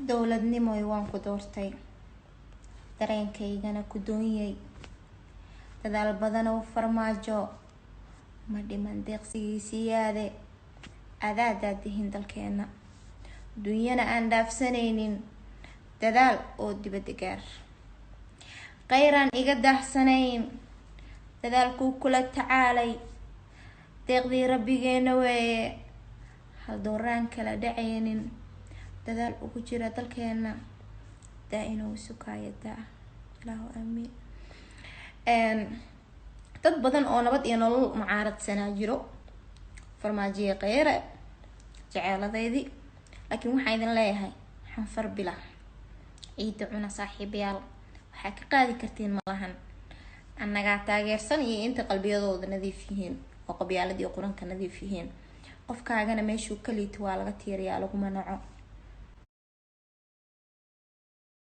dowladnimo waan ku doortay dareenkaygana ku doonyay dadaal badan oo farmaajo ma dhiman deeqsigiisiyaade adaadaadihin dalkeena dunyana aan dhaafsanaynin dadaal oo dibadda gaar qayraan iga daahsanayn dadaalkuu kula tacaalay deeqdii rabbigeena weeye hal dooraan kala dhacaynin dadaal ugu jira dalkeena daa inuu sukaayada ilaahu aamiin dad badan oo nabad iyo nolol mucaaradsanaa jiro farmaajiye qeyre jeceeladeydii laakiin waxaan idin leeyahay xanfar bila ciida cuna saaxiibayaal waxaa ka qaadi kartiin malahan annagaa taageersan iyo inta qalbiyadooda nadiif yihiin oo qabyaaladii quranka nadiif yihiin qofkaagana meeshuu ka liito waa laga tiiriyaa laguma naco